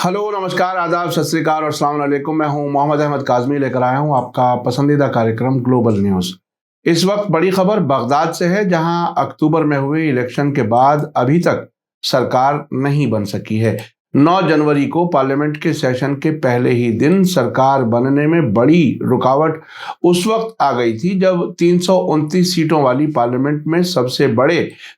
Hello, नमस्कार, आदाब, सत श्री अकाल और अस्सलाम वालेकुम। मैं हूं मोहम्मद अहमद काज़मी, लेकर आया हूं आपका पसंदीदा कार्यक्रम ग्लोबल न्यूज़। इस वक्त बड़ी खबर बगदाद से है, जहां अक्टूबर में हुए इलेक्शन के बाद अभी तक सरकार नहीं बन सकी है। 9 जनवरी को पार्लियामेंट के सेशन के पहले ही दिन सरकार बनने में बड़ी रुकावट उस वक्त आ गई थी जब 329 सीटों वाली पार्लियामेंट में सबसे बड़े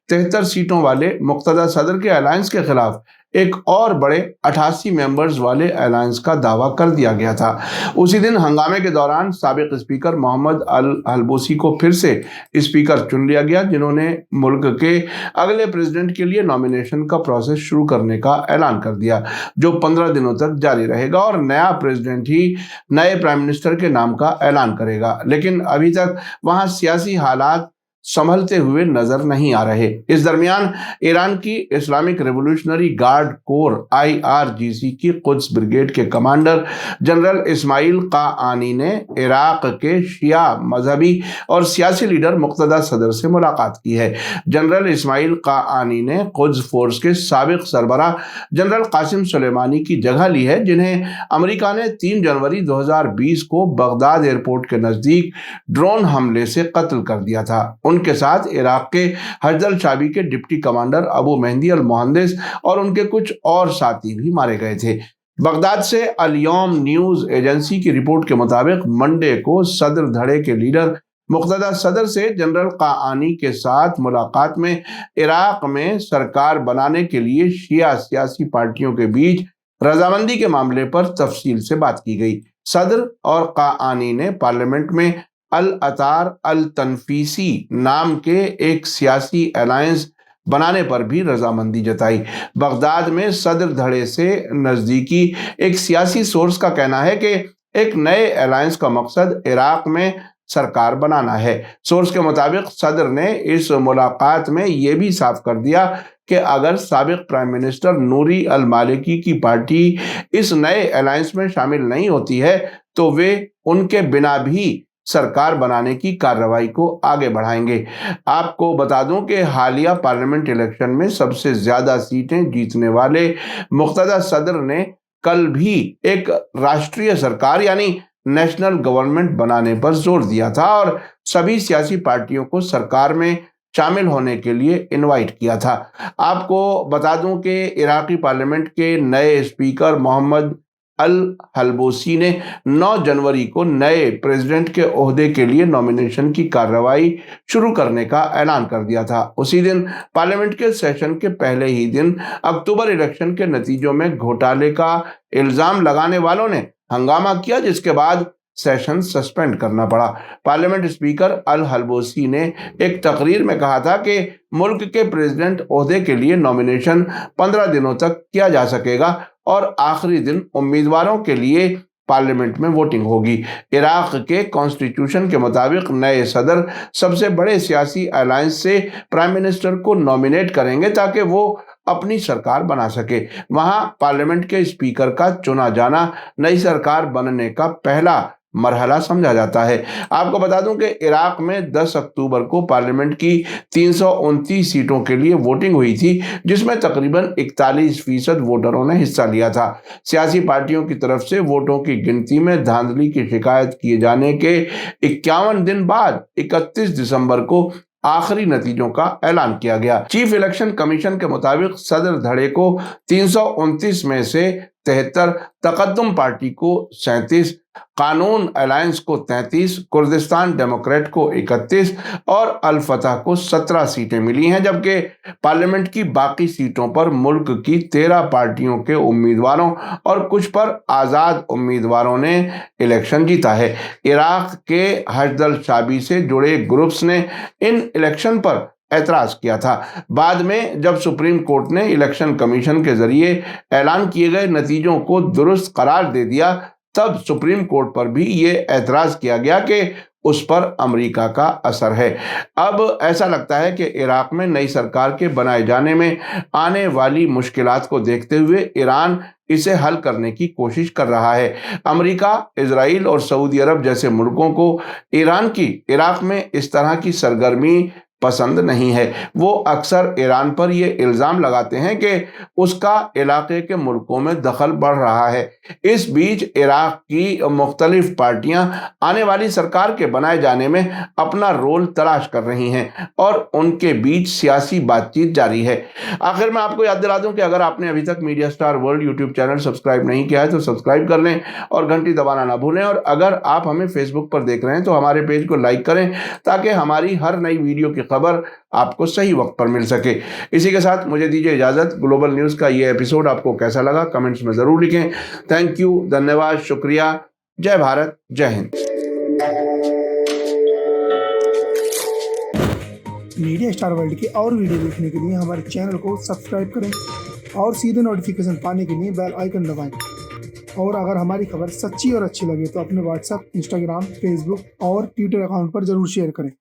73 सीटों वाले मुक्तदा सदर के अलायंस के खिलाफ एक और बड़े 88 मेंबर्स वाले अलायंस का दावा कर दिया गया था। उसी दिन हंगामे के दौरान साबिक स्पीकर मोहम्मद अल हल्बूसी को फिर से स्पीकर चुन लिया गया, जिन्होंने मुल्क के अगले प्रेसिडेंट के लिए नॉमिनेशन का प्रोसेस शुरू करने का ऐलान कर दिया, जो 15 दिनों तक जारी रहेगा और नया प्रेसिडेंट ही नए प्राइम मिनिस्टर के नाम का ऐलान करेगा। लेकिन अभी तक वहां सियासी हालात संभलते हुए नजर नहीं आ रहे। इस दरमियान ईरान की Islamic revolutionary guard core IRGC की कुद्स ब्रिगेड के कमांडर जनरल इस्माइल क़ाआनी ने इराक के शिया मजहबी और सियासी लीडर मुक्तदा सदर से मुलाकात की है। जनरल इस्माइल क़ाआनी ने कुद्स फोर्स के साबिक सरबराह जनरल कासिम सुलेमानी की जगह ली है, जिन्हें अमेरिका ने 3 जनवरी 2020 को बगदाद एयरपोर्ट के नजदीक ड्रोन हमले से कत्ल कर दिया था। उनके साथ इराक के हजदल शाबी के डिप्टी कमांडर अबू मेहंदी अल मुहंदिस और उनके कुछ और साथी भी मारे गए थे। बगदाद से अल यौम न्यूज एजेंसी की रिपोर्ट के मुताबिक मंडे को सदर धड़े के लीडर मुक्तदा सदर से जनरल क़ाआनी के साथ मुलाकात में इराक में सरकार बनाने के लिए शिया सियासी पार्टियों के बीच रजामंदी के मामले पर तफसील से बात की गई। सदर और क़ाआनी ने पार्लियामेंट में अल अतार अल तनफीसी नाम के एक सियासी अलायंस बनाने पर भी रजामंदी जताई। बगदाद में सदर धड़े से नजदीकी एक सियासी सोर्स का कहना है कि एक नए अलायंस का मकसद इराक में सरकार बनाना है। सोर्स के मुताबिक सदर ने इस मुलाकात में यह भी साफ कर दिया कि अगर साबिक प्राइम मिनिस्टर नूरी अल मालिकी की पार्टी इस नए अलायंस में शामिल नहीं होती है तो वे उनके बिना भी सरकार बनाने की कार्रवाई को आगे बढ़ाएंगे। आपको बता दूं कि हालिया पार्लियामेंट इलेक्शन में सबसे ज्यादा सीटें जीतने वाले मुक्तदा सदर ने कल भी एक राष्ट्रीय सरकार यानी नेशनल गवर्नमेंट बनाने पर जोर दिया था और सभी सियासी पार्टियों को सरकार में शामिल होने के लिए इनवाइट किया था। आपको बता दूं कि इराकी पार्लियामेंट के नए स्पीकर मोहम्मद अल हल्बूसी ने 9 जनवरी को नए प्रेसिडेंट के ओहदे के लिए नॉमिनेशन की कार्रवाई शुरू करने का ऐलान कर दिया था। उसी दिन पार्लियामेंट के सेशन के पहले ही दिन अक्टूबर इलेक्शन के नतीजों में घोटाले का इल्जाम लगाने वालों ने हंगामा किया, जिसके बाद सेशन सस्पेंड करना पड़ा। पार्लियामेंट स्पीकर अल हल्बूसी ने एक तकरीर में कहा था कि मुल्क के प्रेसिडेंट ओहदे के लिए नॉमिनेशन 15 दिनों तक किया जा सकेगा और आखिरी दिन उम्मीदवारों के लिए पार्लियामेंट में वोटिंग होगी। इराक के कॉन्स्टिट्यूशन के मुताबिक नए सदर सबसे बड़े सियासी अलायंस से प्राइम मिनिस्टर को नॉमिनेट करेंगे ताकि वो अपनी सरकार बना सके। वहां पार्लियामेंट के स्पीकर का चुना जाना नई सरकार बनने का पहला मरहला समझा जाता है। आपको बता दूं कि इराक में 10 अक्टूबर को पार्लियामेंट की 329 सीटों के लिए वोटिंग हुई थी, जिसमें तकरीबन 41% वोटरों ने हिस्सा लिया था। सियासी पार्टियों की तरफ से वोटों की गिनती में धांधली की शिकायत किए जाने के 51 दिन बाद 31 दिसंबर को आखिरी नतीजों का ऐलान किया गया। चीफ इलेक्शन कमीशन के मुताबिक सदर धड़े को 329 में से 73, तकद्दुम पार्टी को 37, कानून अलायंस को 33, कुर्दिस्तान डेमोक्रेट को 31 और अल फतह को 17 सीटें मिली हैं, जबकि पार्लियामेंट की बाकी सीटों पर मुल्क की 13 पार्टियों के उम्मीदवारों और कुछ पर आज़ाद उम्मीदवारों ने इलेक्शन जीता है। इराक के हजदल शाबी से जुड़े ग्रुप्स ने इन इलेक्शन पर ऐतराज किया था। बाद में जब सुप्रीम कोर्ट ने इलेक्शन कमीशन के जरिए ऐलान किए गए नतीजों को दुरुस्त करार दे दिया, तब सुप्रीम कोर्ट पर भी ये ऐतराज किया गया कि उस पर अमेरिका का असर है। अब ऐसा लगता है कि इराक में नई सरकार के बनाए जाने में आने वाली मुश्किलात को देखते हुए ईरान इसे हल करने की कोशिश कर रहा है। अमेरिका, इजराइल और सऊदी अरब जैसे मुल्कों को ईरान की इराक में इस तरह की सरगर्मी पसंद नहीं है। वो अक्सर ईरान पर ये इल्ज़ाम लगाते हैं कि उसका इलाके के मुल्कों में दखल बढ़ रहा है। इस बीच इराक की मुख्तलिफ पार्टियां आने वाली सरकार के बनाए जाने में अपना रोल तलाश कर रही हैं और उनके बीच सियासी बातचीत जारी है। आखिर में आपको याद दिला दूं कि अगर आपने अभी तक media star world YouTube channel subscribe नहीं किया है तो सब्सक्राइब कर लें और घंटी दबाना ना भूलें। और अगर आप हमें फेसबुक पर देख रहे हैं तो हमारे पेज को लाइक करें ताकि हमारी हर नई वीडियो की खबर आपको सही वक्त पर मिल सके। इसी के साथ मुझे दीजिए इजाजत। ग्लोबल न्यूज़ का ये एपिसोड आपको कैसा लगा कमेंट्स में ज़रूर लिखें। थैंक यू, धन्यवाद, शुक्रिया। जय भारत, जय हिंद। मीडिया स्टार वर्ल्ड की और वीडियो देखने के लिए हमारे चैनल को सब्सक्राइब करें और सीधे नोटिफिकेशन पाने के लिए बेल आइकन दबाएं। और अगर हमारी खबर सच्ची और अच्छी लगे तो अपने व्हाट्सएप, इंस्टाग्राम, फेसबुक और ट्विटर अकाउंट पर जरूर शेयर करें।